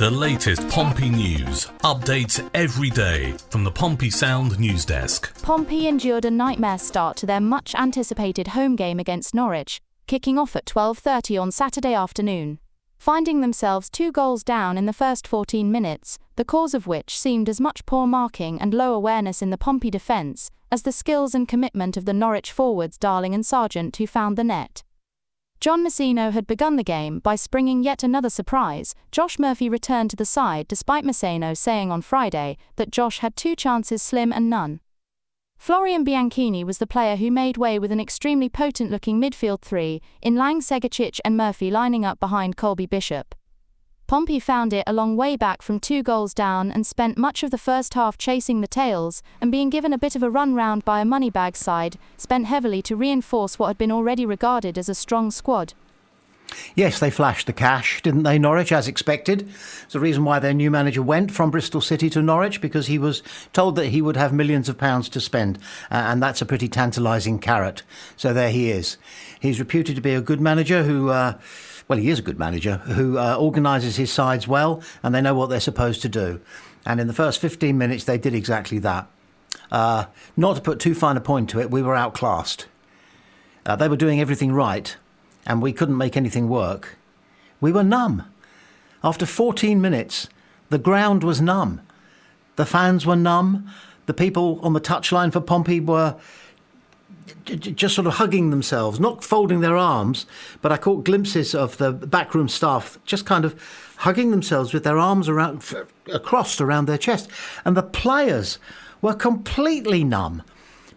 The latest Pompey news, updates every day from the Pompey Sound news desk. Pompey endured a nightmare start to their much-anticipated home game against Norwich, kicking off at 12:30 on Saturday afternoon. Finding themselves 2 goals down in the first 14 minutes, the cause of which seemed as much poor marking and low awareness in the Pompey defence as the skills and commitment of the Norwich forwards Darling and Sargent who found the net. John Messino had begun the game by springing yet another surprise. Josh Murphy returned to the side despite Messino saying on Friday that Josh had 2 chances slim and none. Florian Bianchini was the player who made way with an extremely potent-looking midfield 3 in Lang, Segacic and Murphy lining up behind Colby Bishop. Pompey found it a long way back from 2 goals down and spent much of the first half chasing the tails and being given a bit of a run round by a Moneybag side, spent heavily to reinforce what had been already regarded as a strong squad. Yes, they flashed the cash, didn't they, Norwich, as expected? It's the reason why their new manager went from Bristol City to Norwich, because he was told that he would have millions of pounds to spend, and that's a pretty tantalising carrot. So there he is. He's reputed to be a good manager who... he is a good manager who organises his sides well, and they know what they're supposed to do. And in the first 15 minutes, they did exactly that. Not to put too fine a point to it, we were outclassed. They were doing everything right, and we couldn't make anything work. We were numb. After 14 minutes, the ground was numb. The fans were numb. The people on the touchline for Pompey were just sort of hugging themselves, not folding their arms, but I caught glimpses of the backroom staff just kind of hugging themselves with their arms crossed around their chest. And the players were completely numb,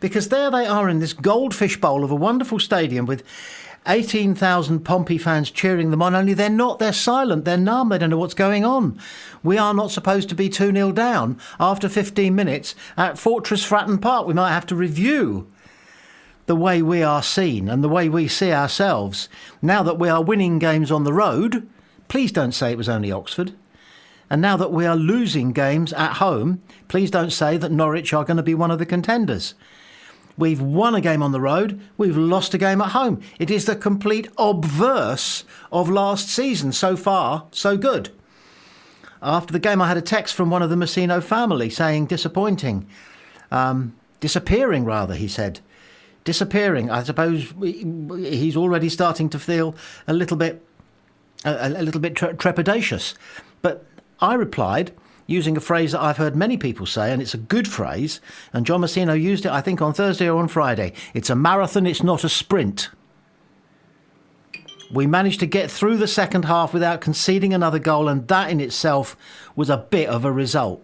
because there they are in this goldfish bowl of a wonderful stadium with 18,000 Pompey fans cheering them on, only they're not, they're silent, they're numb, they don't know what's going on. We are not supposed to be 2-0 down after 15 minutes at Fortress Fratton Park. We might have to review the way we are seen and the way we see ourselves. Now that we are winning games on the road, please don't say it was only Oxford. And now that we are losing games at home, please don't say that Norwich are going to be one of the contenders. We've won a game on the road, we've lost a game at home. It is the complete obverse of last season. So far, so good. After the game, I had a text from one of the Messino family saying disappointing. Disappearing, rather, he said. Disappearing. I suppose he's already starting to feel a little bit trepidatious. But I replied using a phrase that I've heard many people say, and it's a good phrase, and John Messino used it, I think, on Thursday or on Friday. It's a marathon, it's not a sprint. We managed to get through the second half without conceding another goal, and that in itself was a bit of a result.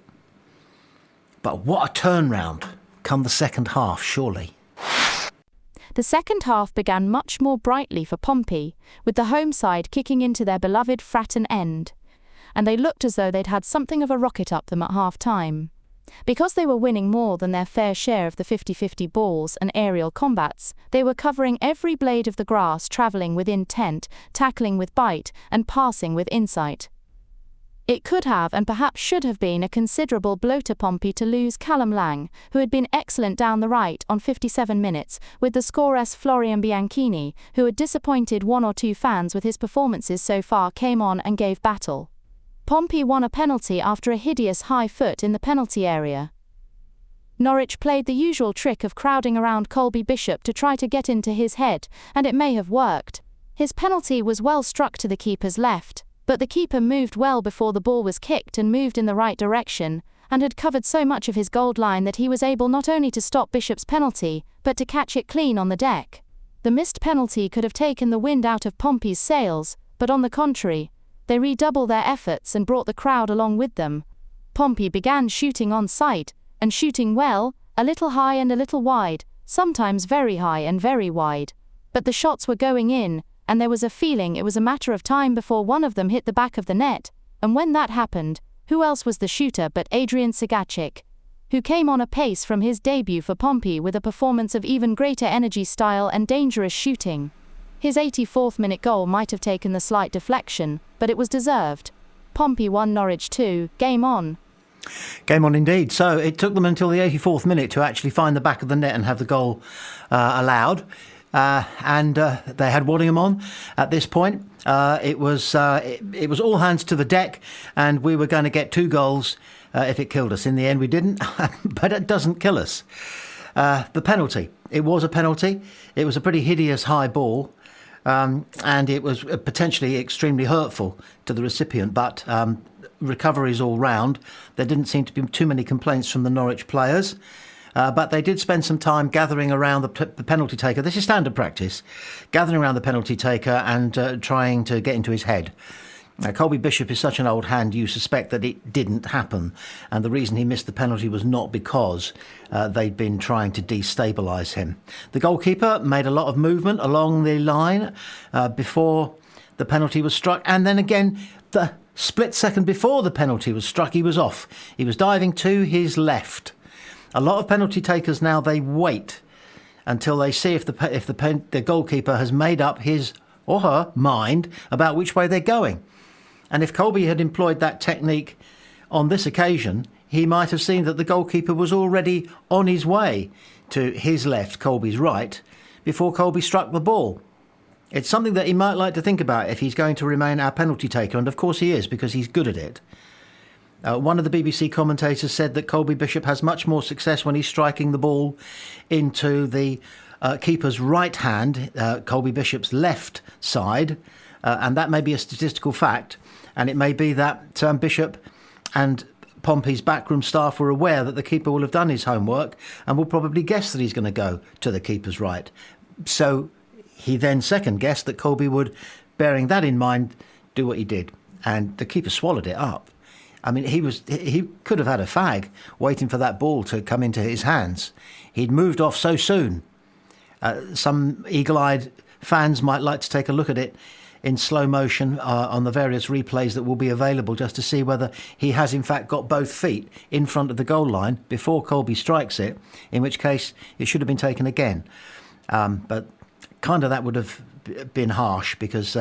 But what a turnaround come the second half, surely. The second half began much more brightly for Pompey, with the home side kicking into their beloved Fratton end. And they looked as though they'd had something of a rocket up them at half-time. Because they were winning more than their fair share of the 50-50 balls and aerial combats, they were covering every blade of the grass, travelling with intent, tackling with bite, and passing with insight. It could have and perhaps should have been a considerable blow to Pompey to lose Callum Lang, who had been excellent down the right on 57 minutes, with the scoreless Florian Bianchini, who had disappointed 1 or 2 fans with his performances so far, came on and gave battle. Pompey won a penalty after a hideous high foot in the penalty area. Norwich played the usual trick of crowding around Colby Bishop to try to get into his head, and it may have worked. His penalty was well struck to the keeper's left, but the keeper moved well before the ball was kicked and moved in the right direction, and had covered so much of his goal line that he was able not only to stop Bishop's penalty, but to catch it clean on the deck. The missed penalty could have taken the wind out of Pompey's sails, but on the contrary, they redoubled their efforts and brought the crowd along with them. Pompey began shooting on sight, and shooting well, a little high and a little wide, sometimes very high and very wide. But the shots were going in, and there was a feeling it was a matter of time before one of them hit the back of the net, and when that happened, who else was the shooter but Adrian Segacic, who came on apace from his debut for Pompey with a performance of even greater energy, style and dangerous shooting. His 84th minute goal might have taken the slight deflection, but it was deserved. Pompey won, Norwich 2, game on. Game on indeed. So it took them until the 84th minute to actually find the back of the net and have the goal allowed. and they had Waddingham on at this point. It was all hands to the deck, and we were going to get 2 goals if it killed us. In the end, we didn't, but it doesn't kill us. The penalty. It was a penalty. It was a pretty hideous high ball, and it was potentially extremely hurtful to the recipient, but recoveries all round. There didn't seem to be too many complaints from the Norwich players. But they did spend some time gathering around the penalty taker. This is standard practice, gathering around the penalty taker and trying to get into his head. Now, Colby Bishop is such an old hand, you suspect that it didn't happen. And the reason he missed the penalty was not because they'd been trying to destabilise him. The goalkeeper made a lot of movement along the line before the penalty was struck. And then again, the split second before the penalty was struck, he was off. He was diving to his left. A lot of penalty takers now, they wait until they see if the goalkeeper has made up his or her mind about which way they're going. And if Colby had employed that technique on this occasion, he might have seen that the goalkeeper was already on his way to his left, Colby's right, before Colby struck the ball. It's something that he might like to think about if he's going to remain our penalty taker, and of course he is, because he's good at it. One of the BBC commentators said that Colby Bishop has much more success when he's striking the ball into the keeper's right hand, Colby Bishop's left side, and that may be a statistical fact, and it may be that Bishop and Pompey's backroom staff were aware that the keeper will have done his homework and will probably guess that he's going to go to the keeper's right. So he then second guessed that Colby would, bearing that in mind, do what he did, and the keeper swallowed it up. I mean, he could have had a fag waiting for that ball to come into his hands. He'd moved off so soon. Some eagle-eyed fans might like to take a look at it in slow motion on the various replays that will be available, just to see whether he has in fact got both feet in front of the goal line before Colby strikes it, in which case it should have been taken again. But kind of that would have been harsh because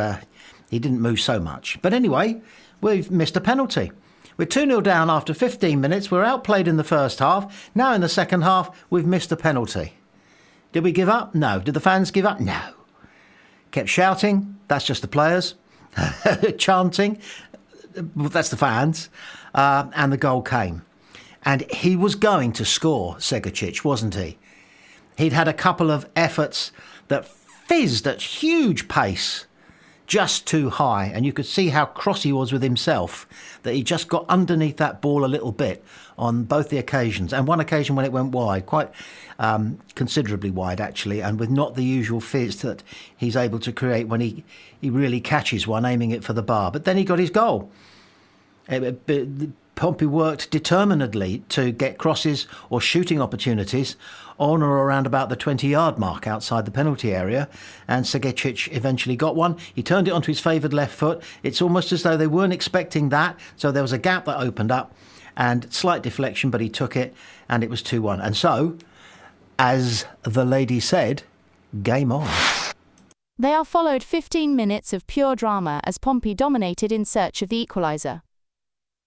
he didn't move so much. But anyway, we've missed a penalty. We're 2-0 down after 15 minutes. We're outplayed in the first half. Now in the second half, we've missed a penalty. Did we give up? No. Did the fans give up? No. Kept shouting. That's just the players. Chanting. That's the fans. And the goal came. And he was going to score, Segacic, wasn't he? He'd had a couple of efforts that fizzed at huge pace. Just too high, and you could see how cross he was with himself, that he just got underneath that ball a little bit on both the occasions, and one occasion when it went wide, quite considerably wide actually, and with not the usual fizz that he's able to create when he really catches one aiming it for the bar. But then he got his goal. Pompey worked determinedly to get crosses or shooting opportunities on or around about the 20-yard mark outside the penalty area, and Segacic eventually got one. He turned it onto his favoured left foot. It's almost as though they weren't expecting that, so there was a gap that opened up and slight deflection, but he took it, and it was 2-1. And so, as the lady said, game on. They are followed 15 minutes of pure drama as Pompey dominated in search of the equaliser.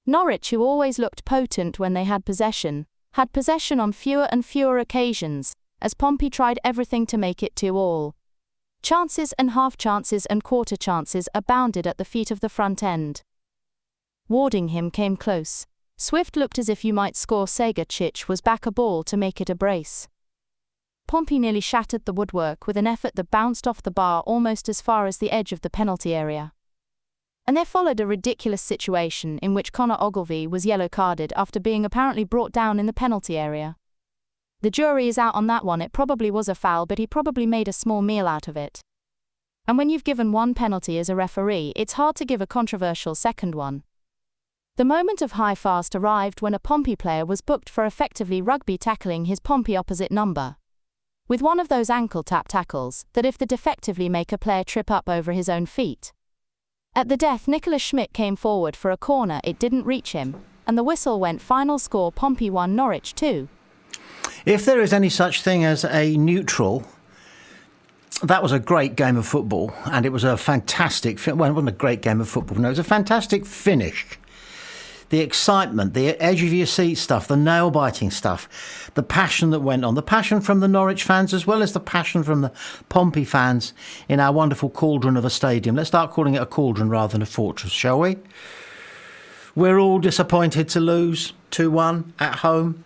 Norwich, who always looked potent when they had possession on fewer and fewer occasions, as Pompey tried everything to make it 2-2. Chances and half-chances and quarter chances abounded at the feet of the front end. Waddingham came close. Swift looked as if you might score. Segacic was back a ball to make it a brace. Pompey nearly shattered the woodwork with an effort that bounced off the bar almost as far as the edge of the penalty area. And there followed a ridiculous situation in which Conor Ogilvie was yellow-carded after being apparently brought down in the penalty area. The jury is out on that one. It probably was a foul, but he probably made a small meal out of it. And when you've given one penalty as a referee, it's hard to give a controversial second one. The moment of high fast arrived when a Pompey player was booked for effectively rugby tackling his Pompey opposite number. With one of those ankle tap tackles that if they defectively make a player trip up over his own feet. At the death, Nicholas Schmidt came forward for a corner. It didn't reach him, and the whistle went. Final score: Pompey 1, Norwich 2. If there is any such thing as a neutral, that was a great game of football, and it was a fantastic... Well, it wasn't a great game of football, no, it was a fantastic finish. the excitement, the edge of your seat stuff, the nail-biting stuff, the passion that went on, the passion from the Norwich fans as well as the passion from the Pompey fans in our wonderful cauldron of a stadium. Let's start calling it a cauldron rather than a fortress, shall we? We're all disappointed to lose 2-1 at home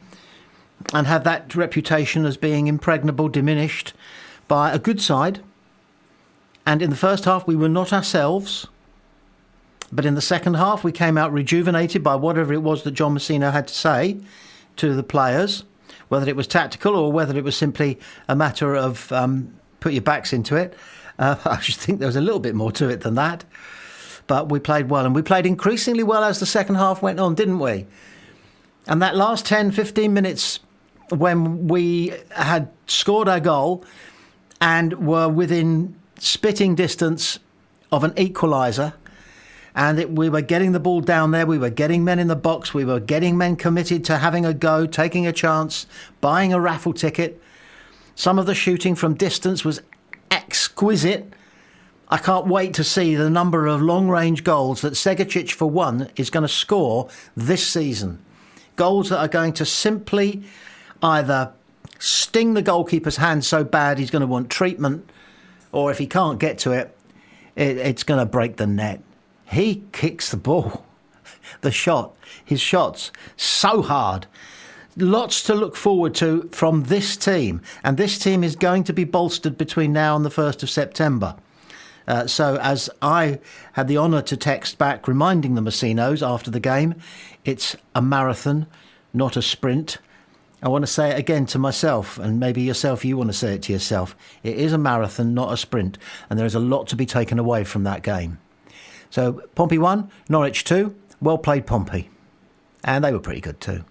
and have that reputation as being impregnable diminished by a good side. And in the first half, we were not ourselves. But in the second half, we came out rejuvenated by whatever it was that John Messina had to say to the players, whether it was tactical or whether it was simply a matter of put your backs into it. I just think there was a little bit more to it than that. But we played well, and we played increasingly well as the second half went on, didn't we? And that last 10, 15 minutes when we had scored our goal and were within spitting distance of an equaliser, and we were getting the ball down there, we were getting men in the box, we were getting men committed to having a go, taking a chance, buying a raffle ticket. Some of the shooting from distance was exquisite. I can't wait to see the number of long-range goals that Segacic, for one, is going to score this season. Goals that are going to simply either sting the goalkeeper's hand so bad he's going to want treatment, or if he can't get to it, it's going to break the net. He kicks the ball, his shots, so hard. Lots to look forward to from this team, and this team is going to be bolstered between now and the 1st of September. So as I had the honour to text back reminding the Messinos after the game, it's a marathon, not a sprint. I want to say it again to myself, and maybe yourself, you want to say it to yourself. It is a marathon, not a sprint, and there is a lot to be taken away from that game. So Pompey 1, Norwich 2, well played Pompey. And they were pretty good too.